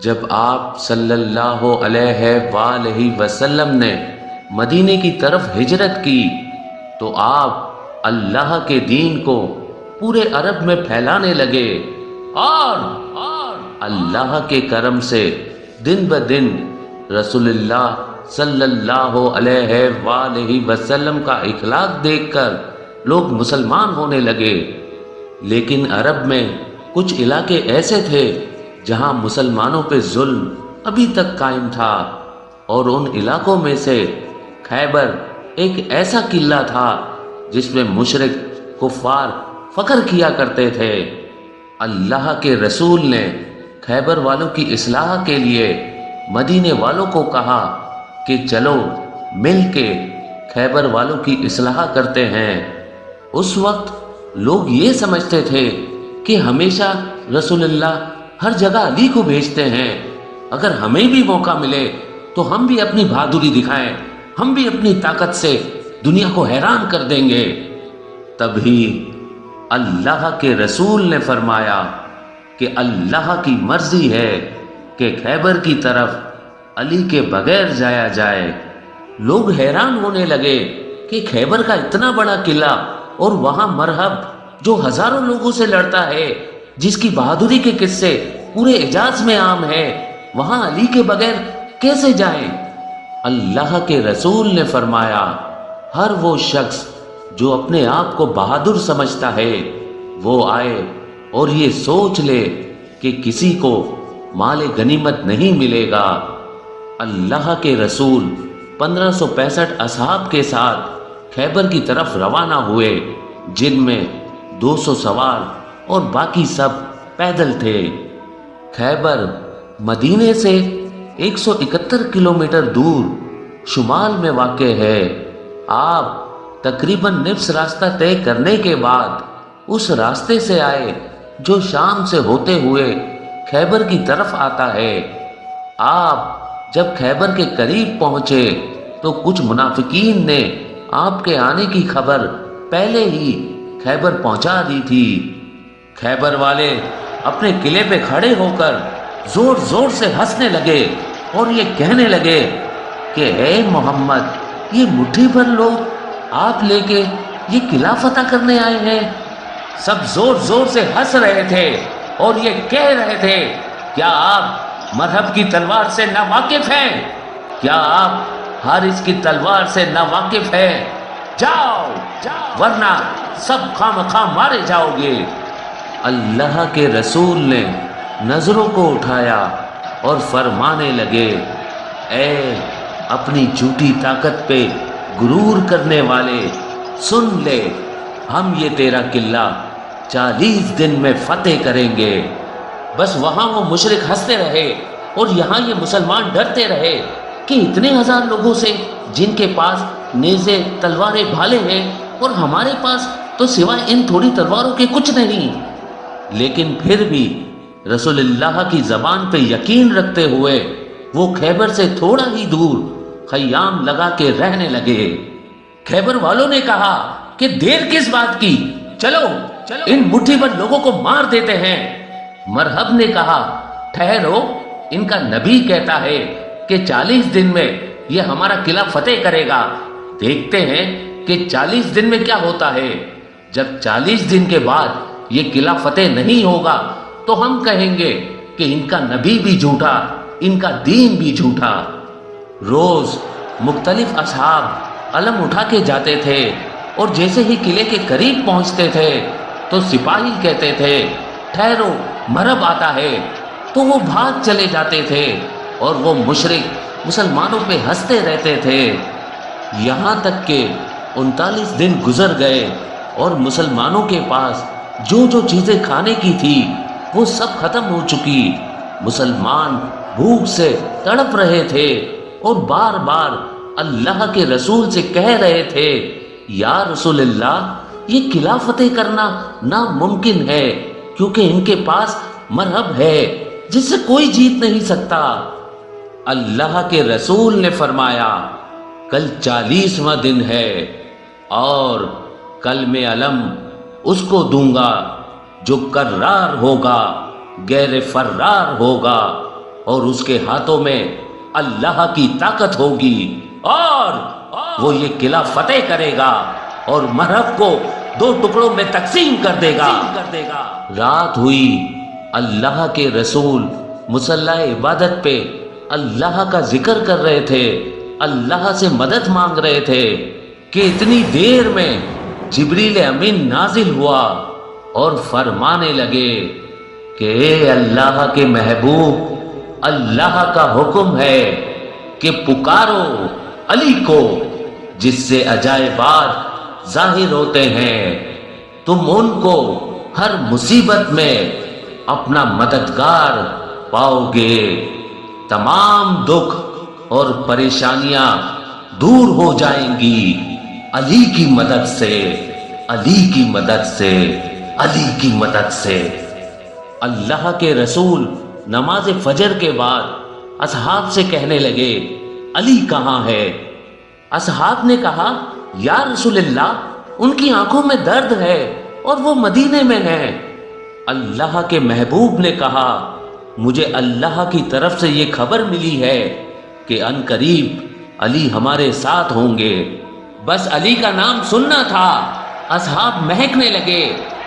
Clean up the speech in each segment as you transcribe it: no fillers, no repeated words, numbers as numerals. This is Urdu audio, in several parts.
جب آپ صلی اللہ علیہ وآلہ وسلم نے مدینے کی طرف ہجرت کی تو آپ اللہ کے دین کو پورے عرب میں پھیلانے لگے اور اللہ کے کرم سے دن بدن رسول اللہ صلی اللہ علیہ وآلہ وسلم کا اخلاق دیکھ کر لوگ مسلمان ہونے لگے۔ لیکن عرب میں کچھ علاقے ایسے تھے جہاں مسلمانوں پہ ظلم ابھی تک قائم تھا، اور ان علاقوں میں سے خیبر ایک ایسا قلعہ تھا جس میں مشرک کفار فخر کیا کرتے تھے۔ اللہ کے رسول نے خیبر والوں کی اصلاح کے لیے مدینے والوں کو کہا کہ چلو مل کے خیبر والوں کی اصلاح کرتے ہیں۔ اس وقت لوگ یہ سمجھتے تھے کہ ہمیشہ رسول اللہ ہر جگہ علی کو بھیجتے ہیں، اگر ہمیں بھی موقع ملے تو ہم بھی اپنی بہادری دکھائیں، ہم بھی اپنی طاقت سے دنیا کو حیران کر دیں گے۔ تبھی اللہ کے رسول نے فرمایا کہ اللہ کی مرضی ہے کہ خیبر کی طرف علی کے بغیر جایا جائے۔ لوگ حیران ہونے لگے کہ خیبر کا اتنا بڑا قلعہ اور وہاں مرہب جو ہزاروں لوگوں سے لڑتا ہے، جس کی بہادری کے قصے پورے حجاز میں عام ہے، وہاں علی کے بغیر کیسے جائیں؟ اللہ کے رسول نے فرمایا ہر وہ شخص جو اپنے آپ کو بہادر سمجھتا ہے وہ آئے اور یہ سوچ لے کہ کسی کو مال غنیمت نہیں ملے گا۔ اللہ کے رسول 1565 اصحاب کے ساتھ خیبر کی طرف روانہ ہوئے، جن میں 200 سوار اور باقی سب پیدل تھے۔ خیبر مدینے سے 171 کلومیٹر دور شمال میں واقع ہے۔ آپ تقریباً نصف راستہ طے کرنے کے بعد اس راستے سے آئے جو شام سے ہوتے ہوئے خیبر کی طرف آتا ہے۔ آپ جب خیبر کے قریب پہنچے تو کچھ منافقین نے آپ کے آنے کی خبر پہلے ہی خیبر پہنچا دی تھی۔ خیبر والے اپنے قلعے پہ کھڑے ہو کر زور زور سے ہنسنے لگے اور یہ کہنے لگے کہ اے محمد، یہ مٹھی بھر لوگ آپ لے کے یہ قلعہ فتح کرنے آئے ہیں۔ سب زور زور سے ہنس رہے تھے اور یہ کہہ رہے تھے کیا آپ مرہب کی تلوار سے ناواقف ہیں؟ کیا آپ حارث کی تلوار سے ناواقف ہیں؟ جاؤ ورنہ سب خامخواہ مارے جاؤ گے۔ اللہ کے رسول نے نظروں کو اٹھایا اور فرمانے لگے اے اپنی جھوٹی طاقت پہ غرور کرنے والے، سن لے، ہم یہ تیرا قلعہ 40 دن میں فتح کریں گے۔ بس وہاں وہ مشرک ہنستے رہے اور یہاں یہ مسلمان ڈرتے رہے کہ اتنے ہزار لوگوں سے جن کے پاس نیزے تلواریں بھالے ہیں اور ہمارے پاس تو سوائے ان تھوڑی تلواروں کے کچھ نہیں۔ لیکن پھر بھی رسول اللہ کی زبان پہ یقین رکھتے ہوئے وہ خیبر سے تھوڑا ہی دور خیام لگا کے رہنے لگے۔ خیبر والوں نے کہا کہ دیر کس بات کی، چلو ان مٹھی بھر لوگوں کو مار دیتے ہیں۔ مرہب نے کہا ٹھہرو، ان کا نبی کہتا ہے کہ 40 دن میں یہ ہمارا قلعہ فتح کرے گا، دیکھتے ہیں کہ 40 دن میں کیا ہوتا ہے۔ جب 40 دن کے بعد یہ قلعہ فتح نہیں ہوگا تو ہم کہیں گے کہ ان کا نبی بھی جھوٹا، ان کا دین بھی جھوٹا۔ روز مختلف اصحاب علم اٹھا کے جاتے تھے اور جیسے ہی قلعے کے قریب پہنچتے تھے تو سپاہی کہتے تھے ٹھہرو مرہب آتا ہے، تو وہ بھاگ چلے جاتے تھے اور وہ مشرک مسلمانوں پہ ہنستے رہتے تھے۔ یہاں تک کہ 39 دن گزر گئے اور مسلمانوں کے پاس جو جو چیزیں کھانے کی تھی وہ سب ختم ہو چکی۔ مسلمان بھوک سے تڑپ رہے تھے اور بار بار اللہ کے رسول سے کہہ رہے تھے یا رسول اللہ، یہ قلعہ فتح کرنا ناممکن ہے کیونکہ ان کے پاس مرہب ہے جس سے کوئی جیت نہیں سکتا۔ اللہ کے رسول نے فرمایا کل 40واں دن ہے اور کل میں علم اس کو دوں گا جو کرار ہوگا، غیر فرار ہوگا، اور اس کے ہاتھوں میں اللہ کی طاقت ہوگی اور وہ یہ قلعہ فتح کرے گا اور مرحب کو 2 ٹکڑوں میں تقسیم کر دے گا۔ رات ہوئی، اللہ کے رسول مصلی عبادت پہ اللہ کا ذکر کر رہے تھے، اللہ سے مدد مانگ رہے تھے کہ اتنی دیر میں جبریل امین نازل ہوا اور فرمانے لگے کہ اے اللہ کے محبوب، اللہ کا حکم ہے کہ پکارو علی کو جس سے عجائبات ظاہر ہوتے ہیں، تم ان کو ہر مصیبت میں اپنا مددگار پاؤ گے، تمام دکھ اور پریشانیاں دور ہو جائیں گی علی کی مدد سے، علی کی مدد سے، علی کی مدد سے۔ اللہ کے رسول نماز فجر کے بعد اصحاب سے کہنے لگے علی کہاں ہے؟ اصحاب نے کہا یا رسول اللہ ان کی آنکھوں میں درد ہے اور وہ مدینے میں ہیں۔ اللہ کے محبوب نے کہا مجھے اللہ کی طرف سے یہ خبر ملی ہے کہ ان قریب علی ہمارے ساتھ ہوں گے۔ بس علی کا نام سننا تھا، اصحاب مہکنے لگے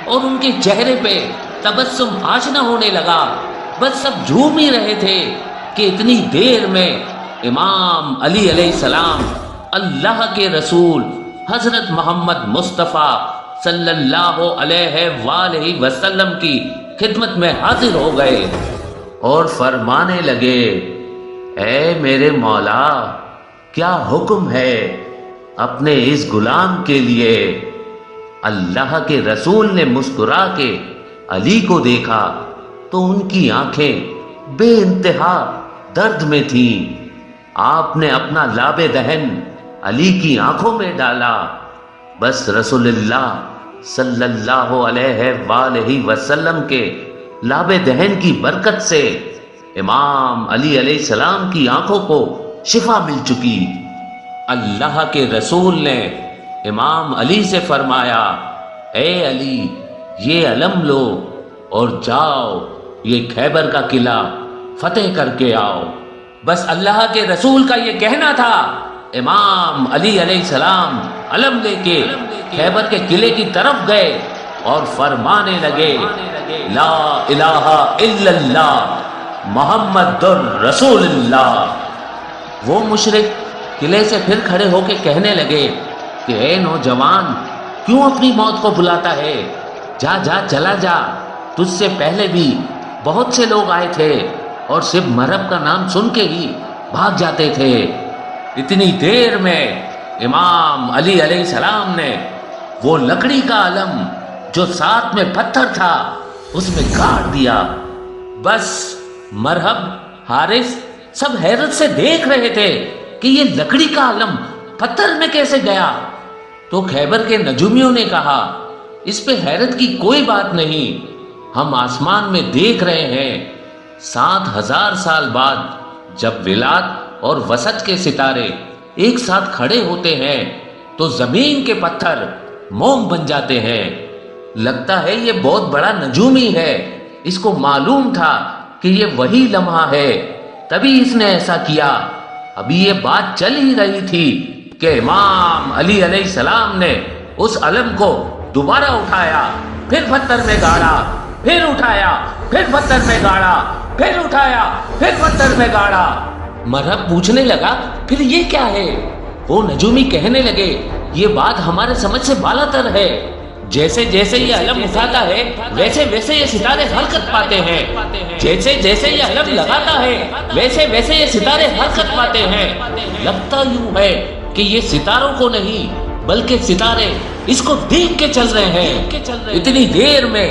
اور ان کے چہرے پہ تبسم آشنا ہونے لگا۔ بس سب جھوم ہی رہے تھے کہ اتنی دیر میں امام علی علیہ السلام اللہ کے رسول حضرت محمد مصطفیٰ صلی اللہ علیہ وآلہ وسلم کی خدمت میں حاضر ہو گئے اور فرمانے لگے اے میرے مولا، کیا حکم ہے اپنے اس غلام کے لیے؟ اللہ کے رسول نے مسکرا کے علی کو دیکھا تو ان کی آنکھیں بے انتہا درد میں تھیں۔ آپ نے اپنا لاب دہن علی کی آنکھوں میں ڈالا، بس رسول اللہ صلی اللہ علیہ وآلہ وسلم کے لاب دہن کی برکت سے امام علی علیہ السلام کی آنکھوں کو شفا مل چکی۔ اللہ کے رسول نے امام علی سے فرمایا اے علی، یہ علم لو اور جاؤ یہ خیبر کا قلعہ فتح کر کے آؤ۔ بس اللہ کے رسول کا یہ کہنا تھا، امام علی علیہ السلام علم لے کے خیبر کے قلعے کی طرف گئے اور فرمانے لگے لا الہ الا اللہ محمد رسول اللہ۔ وہ مشرک قلعے سے پھر کھڑے ہو کے کہنے لگے کہ اے نوجوان، کیوں اپنی موت کو بلاتا ہے؟ جا جا چلا جا، تجھ سے پہلے بھی بہت سے لوگ آئے تھے اور صرف مرحب کا نام سن کے ہی بھاگ جاتے تھے۔ اتنی دیر میں امام علی علیہ السلام نے وہ لکڑی کا علم جو ساتھ میں پتھر تھا اس میں گاڑ دیا۔ بس مرحب، حارث سب حیرت سے دیکھ رہے تھے کہ یہ لکڑی کا علم پتھر میں کیسے گیا۔ تو خیبر کے نجومیوں نے کہا اس پہ حیرت کی کوئی بات نہیں، ہم آسمان میں دیکھ رہے ہیں 7000 سال بعد جب ولاد اور وسط کے ستارے ایک ساتھ کھڑے ہوتے ہیں تو زمین کے پتھر موم بن جاتے ہیں۔ لگتا ہے یہ بہت بڑا نجومی ہے، اس کو معلوم تھا کہ یہ وہی لمحہ ہے، تبھی اس نے ایسا کیا۔ ابھی یہ بات چل ہی رہی تھی کہ امام علی علیہ السلام نے اس علم کو دوبارہ اٹھایا، پھر پتھر میں گاڑا، پھر اٹھایا، پھر پتھر میں گاڑا، پھر اٹھایا، پھر پتھر میں گاڑا۔ مرحب پوچھنے لگا پھر یہ کیا ہے؟ وہ نجومی کہنے لگے یہ بات ہمارے سمجھ سے بالا تر ہے، جیسے جیسے یہ علم اٹھاتا ہے ویسے ویسے یہ ستارے حرکت پاتے ہیں، جیسے جیسے یہ علم لگاتا ہے ویسے ویسے یہ ستارے حرکت پاتے ہیں۔ لگتا یوں ہے کہ یہ ستاروں کو نہیں بلکہ ستارے اس کو دیکھ کے چل رہے ہیں۔ اتنی دیر میں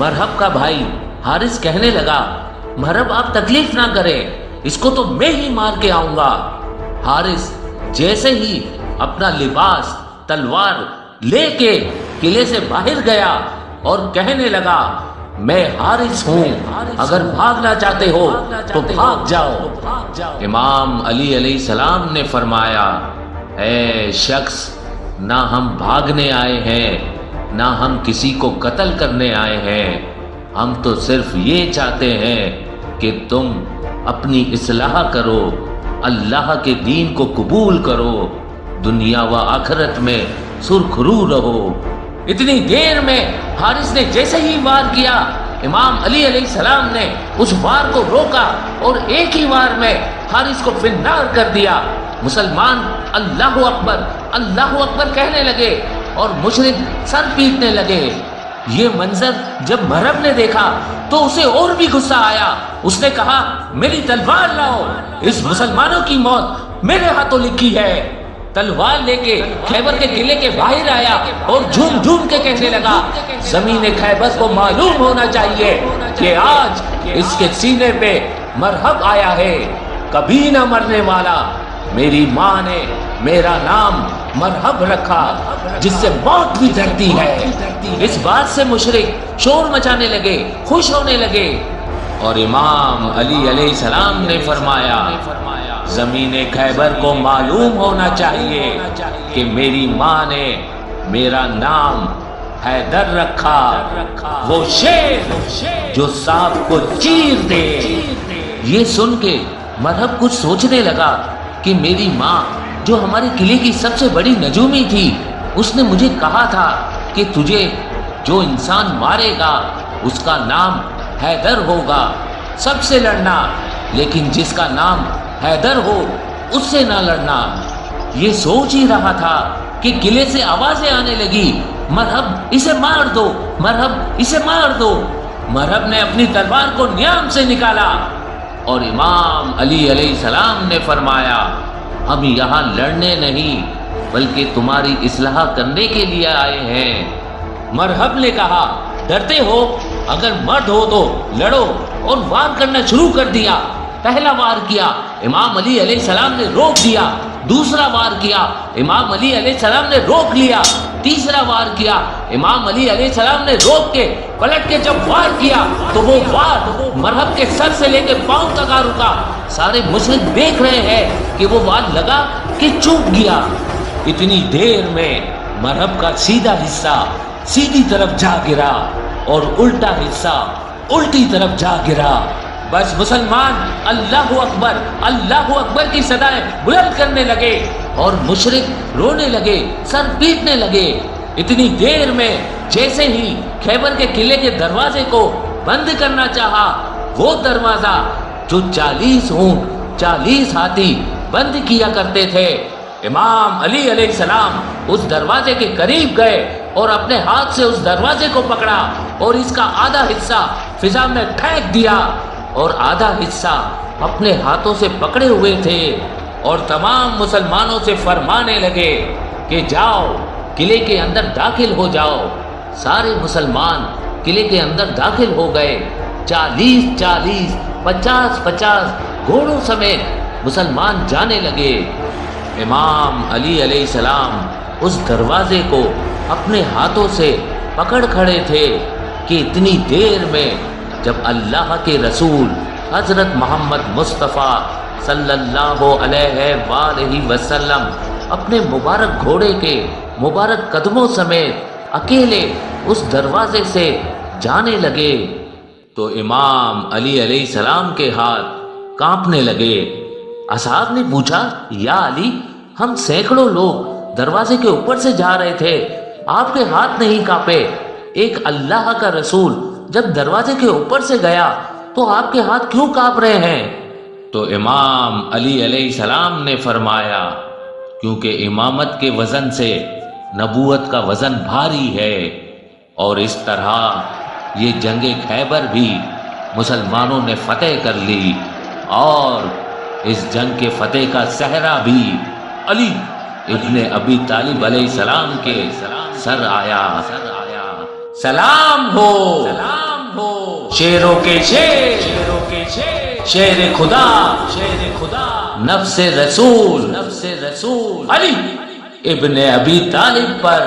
مرحب کا بھائی حارث کہنے لگا مرحب آپ تکلیف نہ کریں، اس کو تو میں ہی مار کے آؤں گا۔ حارث جیسے ہی اپنا لباس تلوار لے کے قلعے سے باہر گیا اور کہنے لگا میں حارث ہوں، اگر بھاگنا چاہتے ہو تو بھاگ جاؤ۔ امام علی علیہ السلام نے فرمایا اے شخص، نہ ہم بھاگنے آئے ہیں نہ ہم کسی کو قتل کرنے آئے ہیں، ہم تو صرف یہ چاہتے ہیں کہ تم اپنی اصلاح کرو، اللہ کے دین کو قبول کرو، دنیا و آخرت میں سرخرو رہو۔ اتنی دیر میں حارث نے جیسے ہی وار کیا، امام علی علیہ السلام نے اس وار کو روکا اور ایک ہی وار میں حارث کو فنار کر دیا۔ مسلمان اللہ اکبر کہنے لگے اور مشرک سر پیٹنے لگے۔ یہ منظر جب محرب نے دیکھا تو اسے اور بھی غصہ آیا۔ اس نے کہا میری تلوار لاؤ، اس مسلمانوں کی موت میرے ہاتھوں لکھی ہے۔ تلوار لے کے خیبر کے قلعے کے باہر آیا اور جھوم جھوم کے کہنے لگا زمین خیبر کو معلوم ہونا چاہیے کہ آج اس کے سینے پہ مرحب آیا ہے، کبھی نہ مرنے والا۔ میری ماں نے میرا نام مرحب رکھا جس سے موت بھی ڈرتی ہے۔ اس بات سے مشرک شور مچانے لگے، خوش ہونے لگے، اور امام علی علیہ السلام نے فرمایا زمین خیبر کو معلوم ہونا چاہیے کہ میری ماں نے میرا نام حیدر رکھا، وہ شیر جو سانپ کو چیر دے۔ یہ سن کے مرحب کچھ سوچنے لگا کہ میری ماں جو ہمارے قلعے کی سب سے بڑی نجومی تھی، اس نے مجھے کہا تھا کہ تجھے جو انسان مارے گا اس کا نام حیدر ہوگا، سب سے لڑنا، لیکن جس کا نام حیدر ہو اس سے نہ لڑنا۔ یہ سوچ ہی رہا تھا کہ قلعے سے آوازیں آنے لگی مرحب اسے مار دو، مرحب اسے مار دو۔ مرحب نے اپنی تلوار کو نیام سے نکالا اور امام علی علیہ السلام نے فرمایا ہم یہاں لڑنے نہیں بلکہ تمہاری اصلاح کرنے کے لیے آئے ہیں۔ مرحب نے کہا ڈرتے ہو؟ اگر مرد ہو تو لڑو، اور وار کرنا شروع کر دیا۔ پہلا وار کیا، امام علی علیہ السلام نے روک دیا۔ دوسرا وار کیا، امام علی علیہ السلام نے روک لیا۔ تیسرا وار کیا، امام علی علیہ السلام نے روک کے پلٹ کے جب وار کیا تو وہ وار مرحب کے سر سے لے کے پاؤں تک آ رکا۔ سارے مشرک دیکھ رہے ہیں کہ وہ وار لگا کہ چوک گیا۔ اتنی دیر میں مرحب کا سیدھا حصہ سیدھی طرف جا گرا اور الٹا حصہ الٹی طرف جا گرا۔ بس مسلمان اللہ اکبر کی صدائیں بلند کرنے لگے اور مشرک رونے لگے، سر پیٹنے لگے۔ اتنی دیر میں جیسے ہی خیبر کے قلعے کے دروازے کو بند کرنا چاہا، وہ دروازہ جو 40 اونٹ 40 ہاتھی بند کیا کرتے تھے، امام علی علیہ السلام اس دروازے کے قریب گئے اور اپنے ہاتھ سے اس دروازے کو پکڑا اور اس کا آدھا حصہ فضا میں پھینک دیا اور آدھا حصہ اپنے ہاتھوں سے پکڑے ہوئے تھے، اور تمام مسلمانوں سے فرمانے لگے کہ جاؤ قلعے کے اندر داخل ہو جاؤ۔ سارے مسلمان قلعے کے اندر داخل ہو گئے۔ 40 50 گھوڑوں سمیت مسلمان جانے لگے۔ امام علی علیہ السلام اس دروازے کو اپنے ہاتھوں سے پکڑ کھڑے تھے کہ اتنی دیر میں جب اللہ کے رسول حضرت محمد مصطفیٰ صلی اللہ علیہ وآلہ وسلم اپنے مبارک گھوڑے کے مبارک قدموں سمیت اکیلے اس دروازے سے جانے لگے تو امام علی علیہ السلام کے ہاتھ کانپنے لگے۔ اصحاب نے پوچھا یا علی، ہم سینکڑوں لوگ دروازے کے اوپر سے جا رہے تھے، آپ کے ہاتھ نہیں کانپے؟ ایک اللہ کا رسول جب دروازے کے اوپر سے گیا تو آپ کے ہاتھ کیوں کانپ رہے ہیں؟ تو امام علی علیہ السلام نے فرمایا کیونکہ امامت کے وزن سے نبوت کا وزن بھاری ہے، اور اس طرح یہ جنگ خیبر بھی مسلمانوں نے فتح کر لی، اور اس جنگ کے فتح کا صحرا بھی علی ابن ابی طالب علیہ السلام کے سر آیا۔ سلام ہو شیروں کے شیر خدا نفس رسول علی ابن ابی طالب پر